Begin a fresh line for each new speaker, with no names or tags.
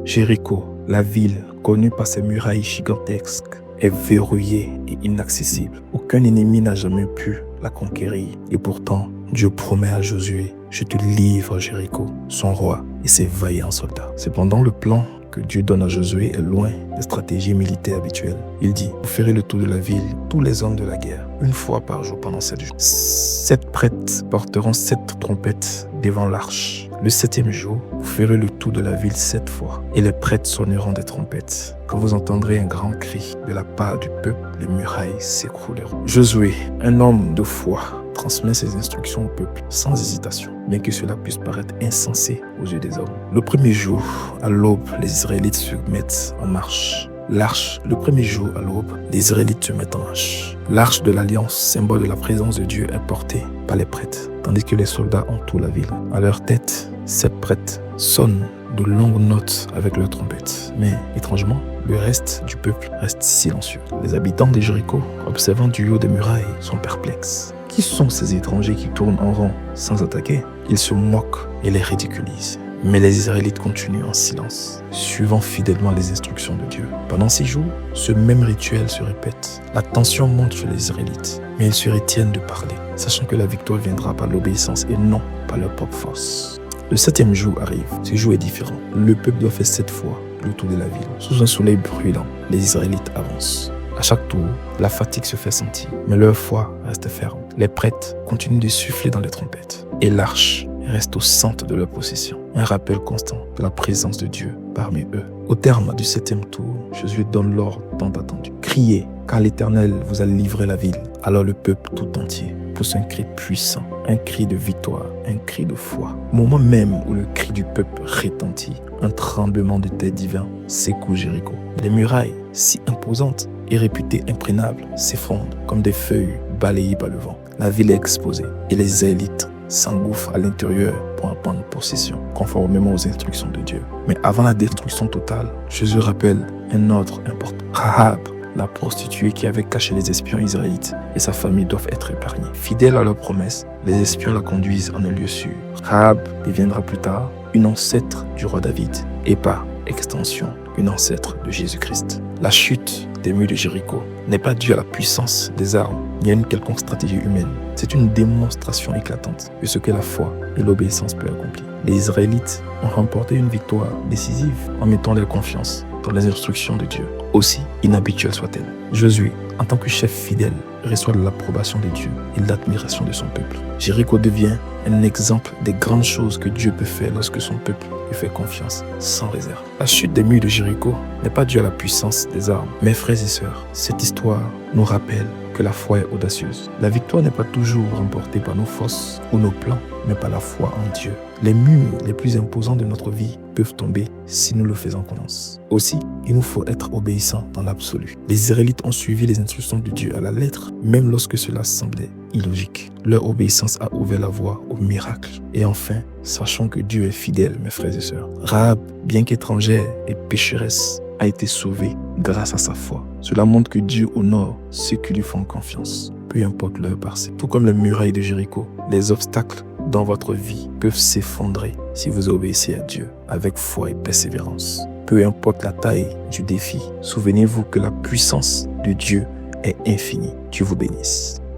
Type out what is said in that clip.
Jéricho, la ville, connue par ses murailles gigantesques, est verrouillée et inaccessible. Aucun ennemi n'a jamais pu la conquérir. Et pourtant, Dieu promet à Josué: je te livre Jéricho, son roi et ses vaillants soldats. Cependant, le plan que Dieu donne à Josué est loin des stratégies militaires habituelles. Il dit: vous ferez le tour de la ville, tous les hommes de la guerre, une fois par jour pendant 7 jours. 7 prêtres porteront 7 trompettes devant l'arche. Le 7e jour, vous ferez le tour de la ville 7 fois, et les prêtres sonneront des trompettes. Quand vous entendrez un grand cri de la part du peuple, les murailles s'écrouleront. Josué, un homme de foi, transmet ses instructions au peuple sans hésitation, bien que cela puisse paraître insensé aux yeux des hommes. Le premier jour, à l'aube, les Israélites se mettent en marche. L'arche, le premier jour à l'aube, les Israélites se mettent en marche. L'arche de l'Alliance, symbole de la présence de Dieu, est portée par les prêtres, tandis que les soldats entourent la ville. À leur tête, 7 prêtres sonnent de longues notes avec leurs trompettes. Mais, étrangement, le reste du peuple reste silencieux. Les habitants de Jéricho, observant du haut des murailles, sont perplexes. Qui sont ces étrangers qui tournent en rond sans attaquer? Ils se moquent et les ridiculisent. Mais les Israélites continuent en silence, suivant fidèlement les instructions de Dieu. Pendant 6 jours, ce même rituel se répète. La tension monte chez les Israélites, mais ils se retiennent de parler, sachant que la victoire viendra par l'obéissance et non par leur propre force. Le 7e jour arrive. Ce jour est différent. Le peuple doit faire 7 fois le tour de la ville. Sous un soleil brûlant, les Israélites avancent. À chaque tour, la fatigue se fait sentir, mais leur foi reste ferme. Les prêtres continuent de souffler dans les trompettes, et l'arche reste au centre de leur possession. Un rappel constant de la présence de Dieu parmi eux. Au terme du 7e tour, Josué donne l'ordre tant attendu. Criez, car l'Éternel vous a livré la ville. Alors le peuple tout entier pousse un cri puissant, un cri de victoire, un cri de foi. Au moment même où le cri du peuple retentit, un tremblement de terre divin secoue Jéricho. Les murailles, si imposantes et réputées imprenables, s'effondrent comme des feuilles balayées par le vent. La ville est exposée et les Israélites s'engouffrent à l'intérieur pour en prendre possession, conformément aux instructions de Dieu. Mais avant la destruction totale, Jésus rappelle un ordre important. Rahab, la prostituée qui avait caché les espions israélites, et sa famille doivent être épargnés. Fidèles à leur promesse, les espions la conduisent en un lieu sûr. Rahab deviendra plus tard une ancêtre du roi David, et par extension, une ancêtre de Jésus-Christ. La chute des murs de Jéricho n'est pas due à la puissance des armes, ni à une quelconque stratégie humaine. C'est une démonstration éclatante de ce que la foi et l'obéissance peuvent accomplir. Les Israélites ont remporté une victoire décisive en mettant leur confiance dans les instructions de Dieu, aussi inhabituelles soient-elles. Josué, en tant que chef fidèle, reçoit l'approbation de Dieu et l'admiration de son peuple. Jéricho devient un exemple des grandes choses que Dieu peut faire lorsque son peuple lui fait confiance sans réserve. La chute des murs de Jéricho n'est pas due à la puissance des armes. Mes frères et sœurs, cette histoire nous rappelle que la foi est audacieuse. La victoire n'est pas toujours remportée par nos forces ou nos plans, mais par la foi en Dieu. Les murs les plus imposants de notre vie peuvent tomber si nous le faisons confiance. Aussi, il nous faut être obéissants dans l'absolu. Les Israélites ont suivi les instructions de Dieu à la lettre, même lorsque cela semblait illogique. Leur obéissance a ouvert la voie au miracle. Et enfin, sachons que Dieu est fidèle, mes frères et sœurs. Rahab, bien qu'étrangère et pécheresse, a été sauvée grâce à sa foi. Cela montre que Dieu honore ceux qui lui font confiance, peu importe leur passé. Tout comme les murailles de Jéricho, les obstacles dans votre vie peuvent s'effondrer si vous obéissez à Dieu avec foi et persévérance. Peu importe la taille du défi, souvenez-vous que la puissance de Dieu est infinie. Dieu vous bénisse.